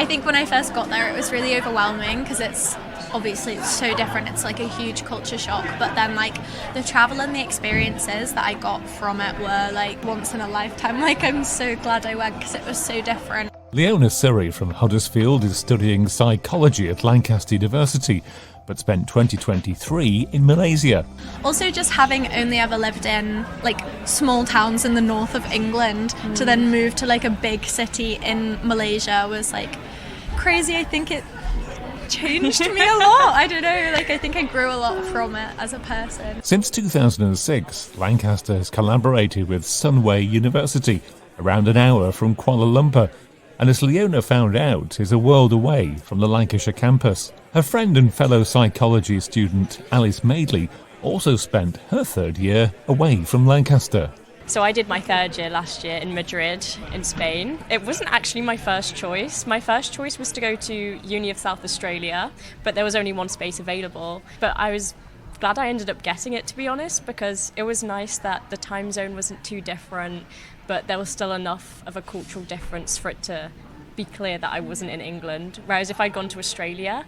think when I first got there, it was really overwhelming because it's so different. It's like a huge culture shock. But then like the travel and the experiences that I got from it were like once in a lifetime. Like I'm so glad I went because it was so different. Leona Siri from Huddersfield is studying psychology at Lancaster University, but spent 2023 in Malaysia. Also just having only ever lived in like small towns in the north of England to then move to like a big city in Malaysia was like crazy. I think it changed me a lot. I don't know, like I think I grew a lot from it as a person. Since 2006, Lancaster has collaborated with Sunway University, around an hour from Kuala Lumpur, and as Leona found out, is a world away from the Lancashire campus. Her friend and fellow psychology student Alice Midley also spent her third year away from Lancaster. So I did my third year last year in Madrid in Spain. It wasn't actually my first choice. My first choice was to go to Uni of South Australia, but there was only one space available. But I was glad I ended up getting it, to be honest, because it was nice that the time zone wasn't too different, but there was still enough of a cultural difference for it to be clear that I wasn't in England. Whereas if I'd gone to Australia,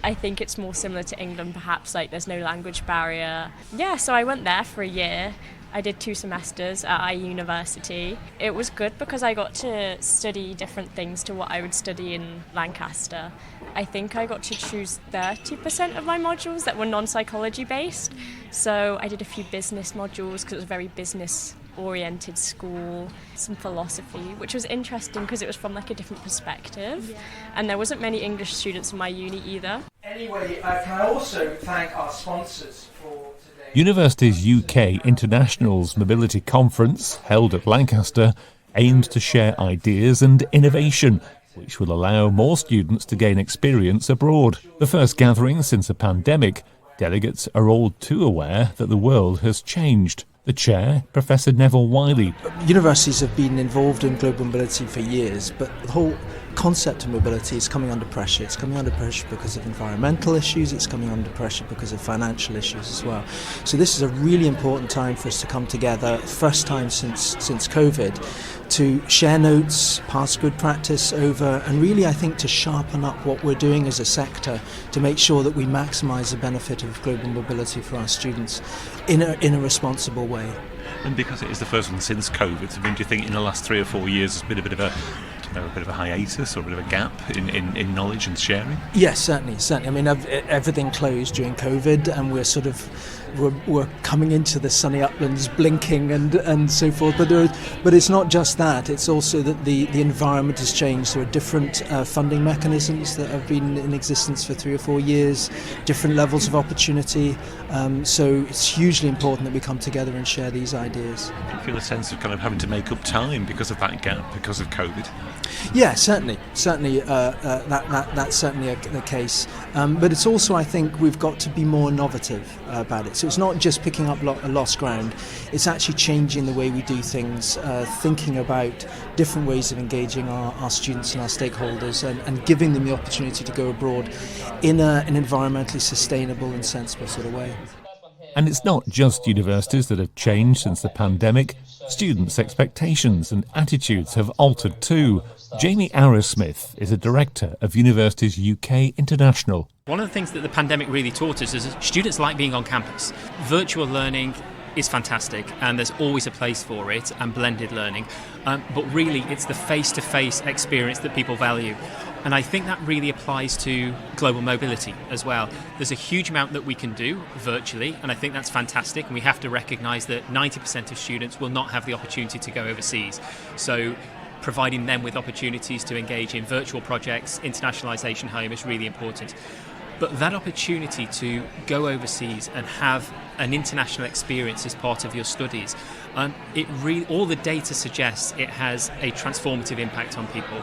I think it's more similar to England, perhaps, like there's no language barrier. Yeah, so I went there for a year. I did 2 semesters at University. It was good because I got to study different things to what I would study in Lancaster. I think I got to choose 30% of my modules that were non-psychology based. So I did a few business modules because it was a very business-oriented school, some philosophy, which was interesting because it was from like a different perspective. Yeah. And there wasn't many English students in my uni either. Anyway, can I also thank our sponsors for today. University's UK Internationals Mobility Conference, held at Lancaster, aimed to share ideas and innovation, which will allow more students to gain experience abroad. The first gathering since the pandemic, delegates are all too aware that the world has changed. The chair, Professor Neville Wylie. Universities have been involved in global mobility for years, but the whole concept of mobility is coming under pressure. It's coming under pressure because of environmental issues, it's coming under pressure because of financial issues as well. So this is a really important time for us to come together, first time since COVID, to share notes, pass good practice over, and really I think to sharpen up what we're doing as a sector to make sure that we maximise the benefit of global mobility for our students in a responsible way. And because it is the first one since COVID, I mean, do you think in the last 3 or 4 years there's been a bit of a hiatus or a bit of a gap in knowledge and sharing? Yes, certainly. I mean, everything closed during COVID, and we're coming into the sunny uplands, blinking and so forth. But it's not just that. It's also that the environment has changed. There are different funding mechanisms that have been in existence for 3 or 4 years, different levels of opportunity. So it's hugely important that we come together and share these ideas. Do you feel a sense of kind of having to make up time because of that gap, because of COVID? Yeah, certainly. That's certainly the case. But it's also, I think, we've got to be more innovative about it. So it's not just picking up lost ground. It's actually changing the way we do things, thinking about different ways of engaging our students and our stakeholders, and giving them the opportunity to go abroad in an environmentally sustainable and sensible sort of way. And it's not just universities that have changed since the pandemic. Students' expectations and attitudes have altered too. Jamie Arrowsmith is a director of Universities UK International. One of the things that the pandemic really taught us is that students like being on campus. Virtual learning is fantastic, and there's always a place for it, and blended learning. But really, it's the face-to-face experience that people value. And I think that really applies to global mobility as well. There's a huge amount that we can do virtually, and I think that's fantastic. And we have to recognise that 90% of students will not have the opportunity to go overseas. So providing them with opportunities to engage in virtual projects, internationalisation home is really important. But that opportunity to go overseas and have an international experience as part of your studies, all the data suggests it has a transformative impact on people.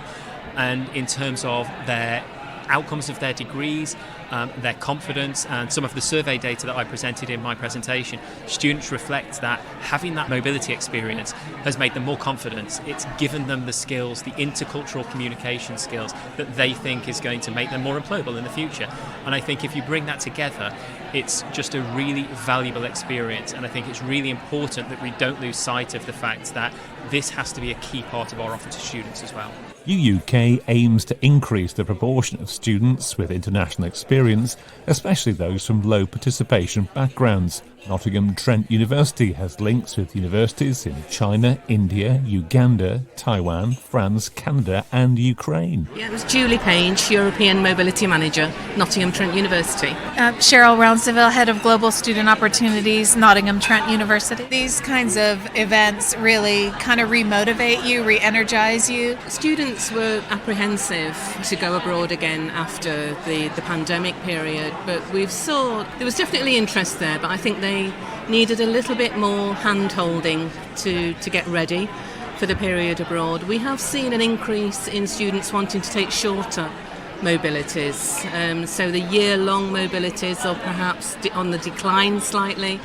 And in terms of their outcomes of their degrees, their confidence, and some of the survey data that I presented in my presentation, students reflect that having that mobility experience has made them more confident. It's given them the skills, the intercultural communication skills that they think is going to make them more employable in the future. And I think if you bring that together, it's just a really valuable experience, and I think it's really important that we don't lose sight of the fact that this has to be a key part of our offer to students as well. UUK aims to increase the proportion of students with international experience, especially those from low participation backgrounds. Nottingham Trent University has links with universities in China, India, Uganda, Taiwan, France, Canada and Ukraine. Yeah, it was Julie Page, European Mobility Manager, Nottingham Trent University. Cheryl Rille, Head of Global Student Opportunities, Nottingham Trent University. These kinds of events really kind of remotivate you, re-energize you. Students were apprehensive to go abroad again after the pandemic period, but we saw there was definitely interest there, but I think they needed a little bit more hand-holding to get ready for the period abroad. We have seen an increase in students wanting to take shorter mobilities, so the year-long mobilities are perhaps on the decline slightly,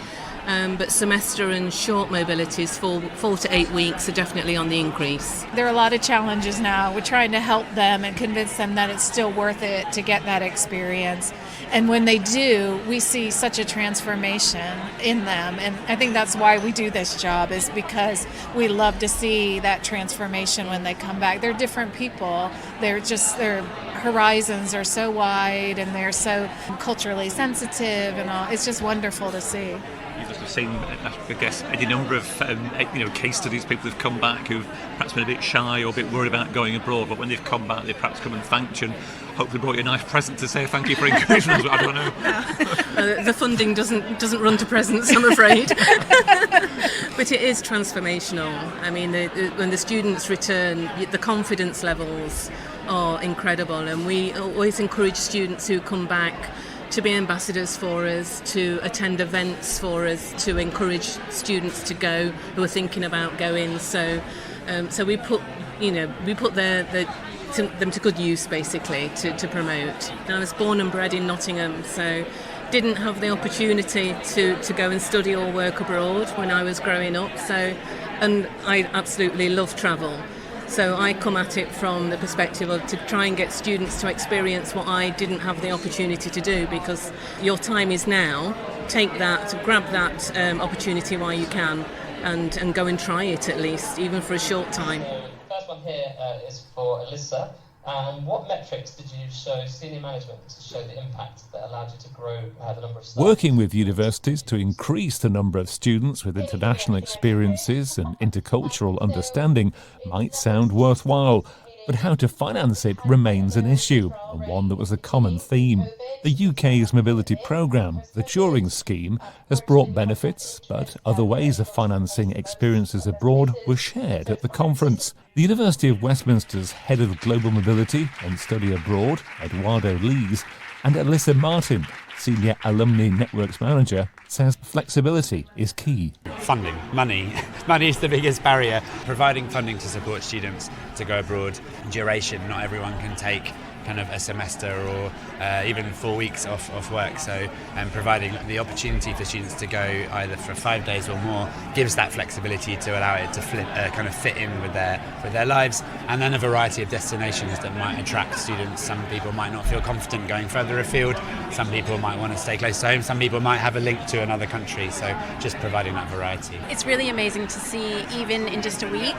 but semester and short mobilities, 4 to 8 weeks, are definitely on the increase. There are a lot of challenges now. We're trying to help them and convince them that it's still worth it to get that experience. And when they do, we see such a transformation in them. And I think that's why we do this job, is because we love to see that transformation when they come back. They're different people. Their horizons are so wide and they're so culturally sensitive and all. It's just wonderful to see. You've seen, I guess, any number of case studies, people who've come back who've perhaps been a bit shy or a bit worried about going abroad, but when they've come back, they've perhaps come and thanked you and hopefully brought you a nice present to say thank you for encouraging us. I don't know. The funding doesn't run to presents, I'm afraid. But it is transformational. I mean, when the students return, the confidence levels are incredible, and we always encourage students who come back to be ambassadors for us, to attend events for us, to encourage students to go who are thinking about going. So we put them to good use, basically, to promote. I was born and bred in Nottingham, so didn't have the opportunity to go and study or work abroad when I was growing up. And I absolutely love travel. So I come at it from the perspective of to try and get students to experience what I didn't have the opportunity to do, because your time is now. Take that, grab that opportunity while you can, and go and try it at least, even for a short time. The first one here is for Alyssa. What metrics did you show senior management to show the impact that allowed you to grow the number of staff? Working with universities to increase the number of students with international experiences and intercultural understanding might sound worthwhile, but how to finance it remains an issue, and one that was a common theme. The UK's mobility programme, the Turing Scheme, has brought benefits, but other ways of financing experiences abroad were shared at the conference. The University of Westminster's Head of Global Mobility and Study Abroad, Eduardo Lees, and Alyssa Martin, Senior Alumni Networks Manager, says flexibility is key. Funding, money. Money is the biggest barrier. Providing funding to support students to go abroad. Duration, not everyone can take kind of a semester or even 4 weeks off work. So providing the opportunity for students to go either for 5 days or more gives that flexibility to allow it to kind of fit in with their lives. And then a variety of destinations that might attract students. Some people might not feel confident going further afield. Some people might want to stay close to home. Some people might have a link to another country. So just providing that variety. It's really amazing to see, even in just a week,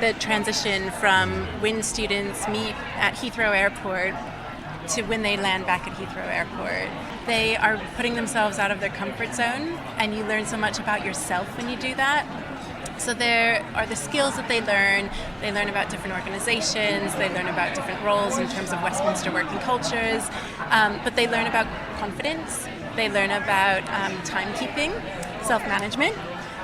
the transition from when students meet at Heathrow Airport to when they land back at Heathrow Airport. They are putting themselves out of their comfort zone, and you learn so much about yourself when you do that. So there are the skills that they learn. They learn about different organizations, they learn about different roles in terms of Westminster working cultures, but they learn about confidence, they learn about timekeeping, self-management,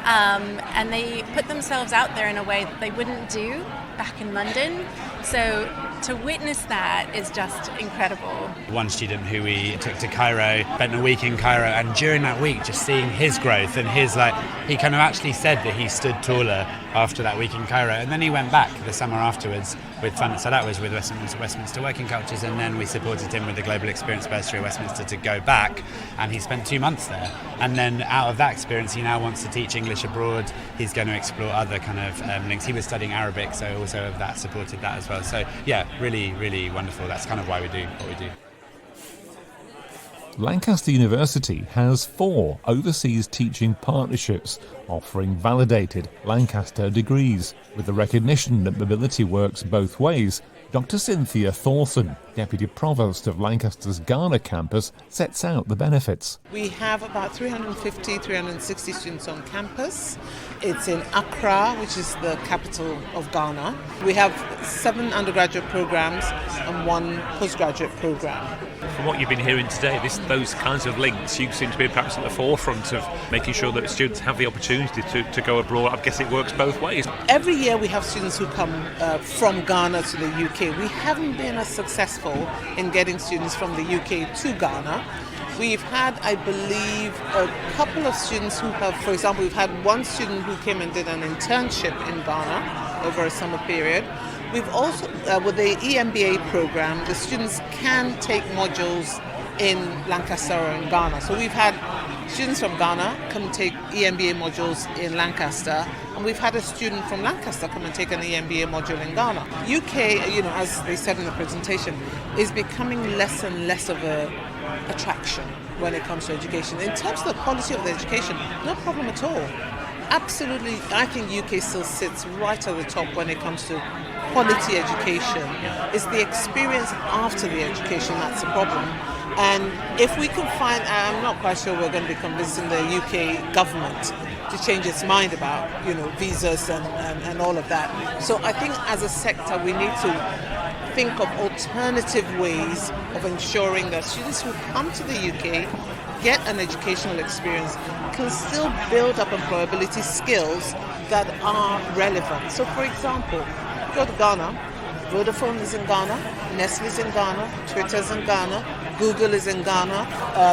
and they put themselves out there in a way that they wouldn't do back in London. So to witness that is just incredible. One student who we took to Cairo, spent a week in Cairo, and during that week just seeing his growth and he kind of actually said that he stood taller after that week in Cairo, and then he went back the summer afterwards with funding. So that was with Westminster Working Cultures, and then we supported him with the Global Experience Bursary at Westminster to go back, and he spent 2 months there. And then out of that experience, he now wants to teach English abroad. He's going to explore other kind of links. He was studying Arabic, so also of that supported that as well. So yeah, really, really wonderful. That's kind of why we do what we do. Lancaster University has 4 overseas teaching partnerships offering validated Lancaster degrees. With the recognition that mobility works both ways, Dr. Cynthia Thompson, Deputy Provost of Lancaster's Ghana campus, sets out the benefits. We have about 350, 360 students on campus. It's in Accra, which is the capital of Ghana. We have 7 undergraduate programs and 1 postgraduate program. From what you've been hearing today, those kinds of links, you seem to be perhaps at the forefront of making sure that students have the opportunity to go abroad. I guess it works both ways. Every year we have students who come from Ghana to the UK. We haven't been as successful in getting students from the UK to Ghana. We've had, I believe, a couple of students who have, for example, we've had one student who came and did an internship in Ghana over a summer period. We've also, with the EMBA program, the students can take modules in Lancaster or in Ghana. So we've had students from Ghana come and take EMBA modules in Lancaster, and we've had a student from Lancaster come and take an EMBA module in Ghana. UK, as they said in the presentation, is becoming less and less of a attraction when it comes to education. In terms of the quality of the education, no problem at all. Absolutely, I think UK still sits right at the top when it comes to quality education. It's the experience after the education that's the problem. And if we can find, I'm not quite sure we're going to be convincing the UK government to change its mind about, visas and all of that. So I think as a sector we need to think of alternative ways of ensuring that students who come to the UK get an educational experience can still build up employability skills that are relevant. So for example, go to Ghana, Vodafone is in Ghana, Nestle is in Ghana, Twitter is in Ghana, Google is in Ghana,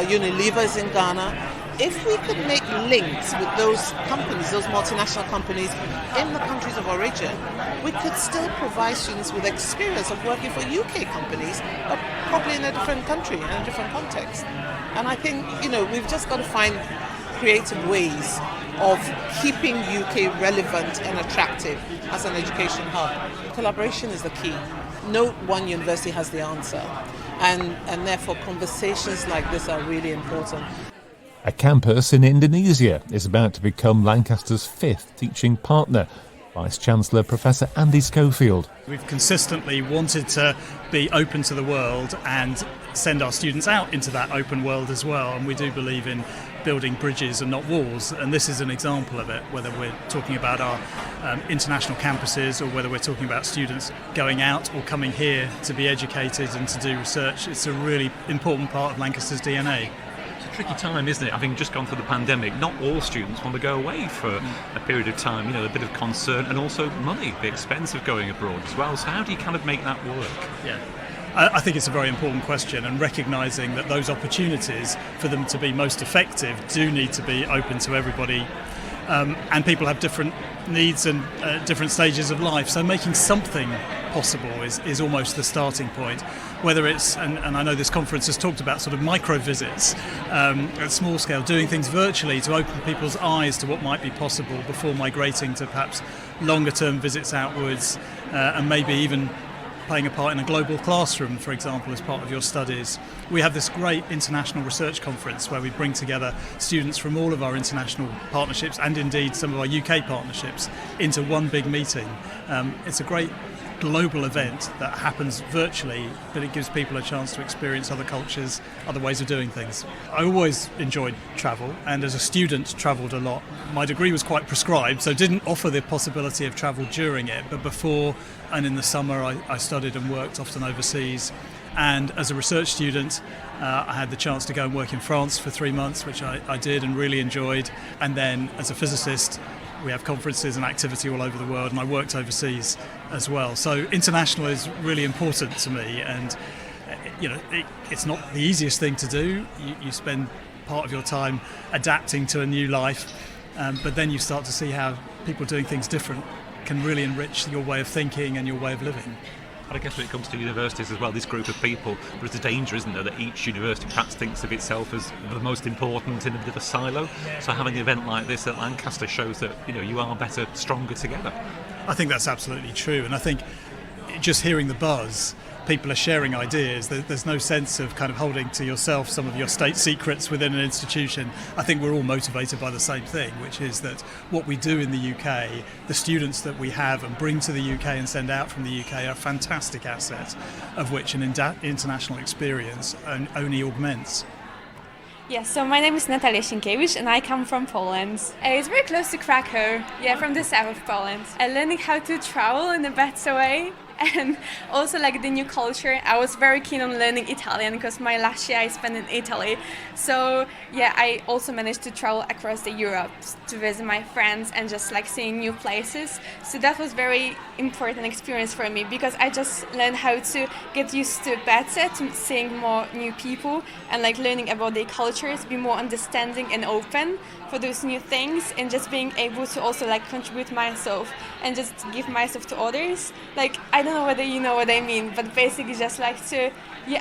Unilever is in Ghana. If we could make links with those companies, those multinational companies in the countries of origin, we could still provide students with experience of working for UK companies, but probably in a different country, in a different context. And I think, we've just got to find creative ways of keeping UK relevant and attractive as an education hub. Collaboration is the key. No one university has the answer. And therefore conversations like this are really important. A campus in Indonesia is about to become Lancaster's 5th teaching partner. Vice-Chancellor Professor Andy Scoffield. We've consistently wanted to be open to the world and send our students out into that open world as well, and we do believe in building bridges and not walls, and this is an example of it, whether we're talking about our international campuses or whether we're talking about students going out or coming here to be educated and to do research. It's a really important part of Lancaster's DNA. Tricky time, isn't it? Having just gone through the pandemic, not all students want to go away for a period of time. A bit of concern, and also money, the expense of going abroad as well. So how do you kind of make that work? Yeah. I think it's a very important question, and recognising that those opportunities for them to be most effective do need to be open to everybody. And people have different needs and different stages of life, so making something possible is almost the starting point. Whether it's, and I know this conference has talked about sort of micro visits at small scale, doing things virtually to open people's eyes to what might be possible before migrating to perhaps longer term visits outwards, and maybe even playing a part in a global classroom, for example, as part of your studies. We have this great international research conference where we bring together students from all of our international partnerships and indeed some of our UK partnerships into one big meeting. It's a great global event that happens virtually, but it gives people a chance to experience other cultures, other ways of doing things. I always enjoyed travel, and as a student travelled a lot. My degree was quite prescribed, so didn't offer the possibility of travel during it, but before and in the summer I studied and worked often overseas. And as a research student, I had the chance to go and work in France for 3 months, which I did and really enjoyed. And then as a physicist, we have conferences and activity all over the world, and I worked overseas as well. So international is really important to me, and it's not the easiest thing to do. You spend part of your time adapting to a new life, but then you start to see how people are doing things different can really enrich your way of thinking and your way of living. But I guess when it comes to universities as well, this group of people, there's a danger, isn't there, that each university perhaps thinks of itself as the most important in a bit of a silo. So having an event like this at Lancaster shows that, you are better, stronger together. I think that's absolutely true, and I think just hearing the buzz, people are sharing ideas. There's no sense of kind of holding to yourself some of your state secrets within an institution. I think we're all motivated by the same thing, which is that what we do in the UK, the students that we have and bring to the UK and send out from the UK are a fantastic asset, of which an international experience only augments. Yes, so my name is Natalia Sienkiewicz and I come from Poland. It's very close to Krakow, from the south of Poland. Learning how to travel in a better way and also like the new culture. I was very keen on learning Italian because my last year I spent in Italy. So I also managed to travel across the Europe to visit my friends and just like seeing new places. So that was very important experience for me because I just learned how to get used to better, to seeing more new people and like learning about their cultures, be more understanding and open for those new things, and just being able to also like contribute myself and just give myself to others. Like, I don't know whether you know what I mean, but basically just like to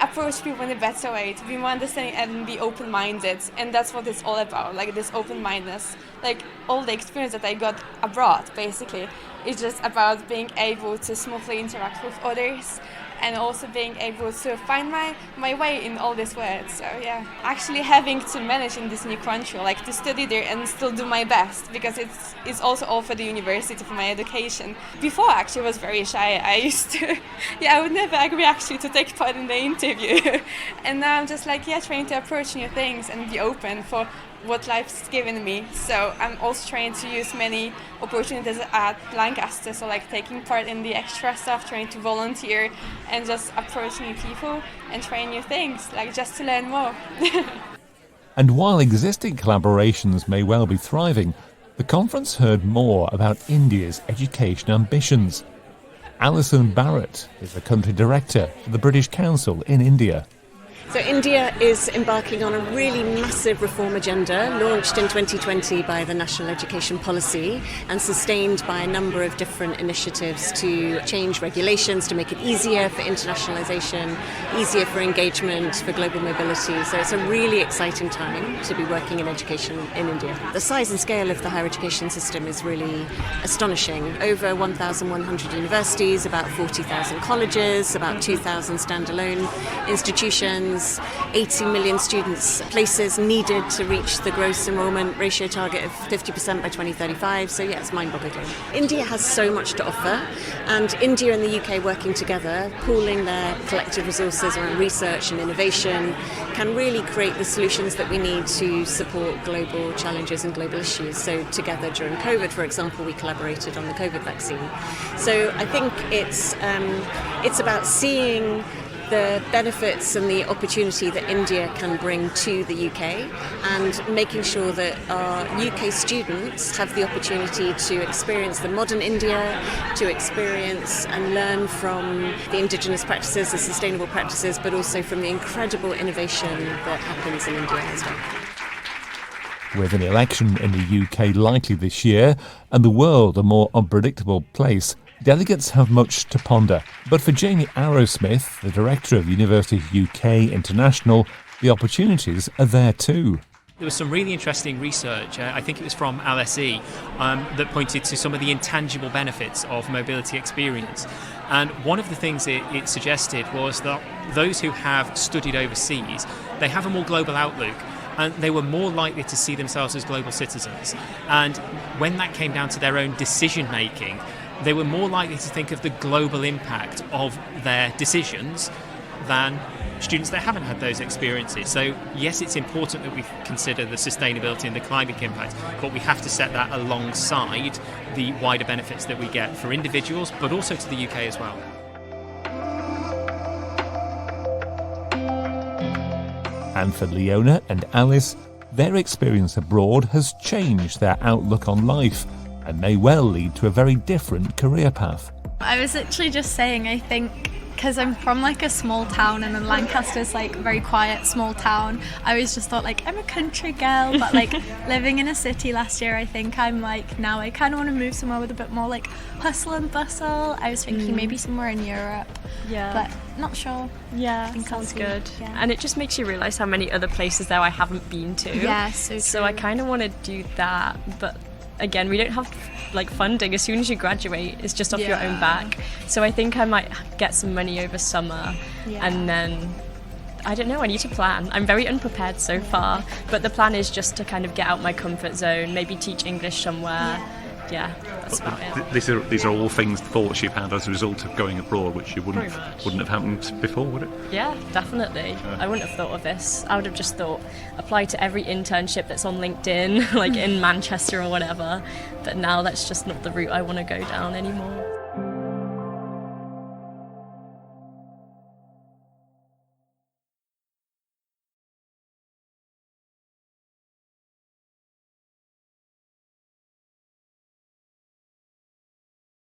approach people in a better way, to be more understanding and be open-minded. And that's what it's all about, like this open-mindedness. Like all the experience that I got abroad basically is just about being able to smoothly interact with others and also being able to find my way in all this world. So actually having to manage in this new country, like to study there and still do my best, because it's also all for the university, for my education. Before actually I was very shy. I used to, I would never agree actually to take part in the interview. And now I'm just like, trying to approach new things and be open for what life's given me. So I'm also trying to use many opportunities at Lancaster, so like taking part in the extra stuff, trying to volunteer and just approach new people and try new things, like just to learn more. And while existing collaborations may well be thriving, the conference heard more about India's education ambitions. Alison Barrett is the country director for the British Council in India. So India is embarking on a really massive reform agenda, launched in 2020 by the National Education Policy and sustained by a number of different initiatives to change regulations, to make it easier for internationalisation, easier for engagement, for global mobility. So it's a really exciting time to be working in education in India. The size and scale of the higher education system is really astonishing. Over 1,100 universities, about 40,000 colleges, about 2,000 standalone institutions, 80 million students, places needed to reach the gross enrolment ratio target of 50% by 2035. So it's mind-boggling. India has so much to offer, and India and the UK working together, pooling their collective resources around research and innovation, can really create the solutions that we need to support global challenges and global issues. So together during COVID, for example, we collaborated on the COVID vaccine. So I think it's about seeing the benefits and the opportunity that India can bring to the UK, and making sure that our UK students have the opportunity to experience the modern India, to experience and learn from the indigenous practices, the sustainable practices, but also from the incredible innovation that happens in India as well. With an election in the UK likely this year and the world a more unpredictable place, delegates have much to ponder. But for Jamie Arrowsmith, the director of University UK International, the opportunities are there too. There was some really interesting research, I think it was from LSE, that pointed to some of the intangible benefits of mobility experience. And one of the things it suggested was that those who have studied overseas, they have a more global outlook, and they were more likely to see themselves as global citizens. And when that came down to their own decision making, they were more likely to think of the global impact of their decisions than students that haven't had those experiences. So yes, it's important that we consider the sustainability and the climate impact, but we have to set that alongside the wider benefits that we get for individuals, but also to the UK as well. And for Leona and Alice, their experience abroad has changed their outlook on life and may well lead to a very different career path. I was literally just saying, I think because I'm from like a small town, and then Lancaster's like a very quiet small town. I always just thought like I'm a country girl, but like living in a city last year, I think I'm like, now I kind of want to move somewhere with a bit more like hustle and bustle. I was thinking maybe somewhere in Europe, but not sure. Yeah, sounds good. And it just makes you realise how many other places there I haven't been to. Yeah, so true. So I kind of want to do that, but again, we don't have like funding. As soon as you graduate, it's just off your own back. So I think I might get some money over summer, and then I don't know, I need to plan. I'm very unprepared so far, but the plan is just to kind of get out my comfort zone, maybe teach English somewhere. Yeah, that's about it. These are all thoughts you've had as a result of going abroad, which you wouldn't have happened before, would it? Yeah, definitely. I wouldn't have thought of this. I would have just thought, apply to every internship that's on LinkedIn, like in Manchester or whatever. But now that's just not the route I want to go down anymore.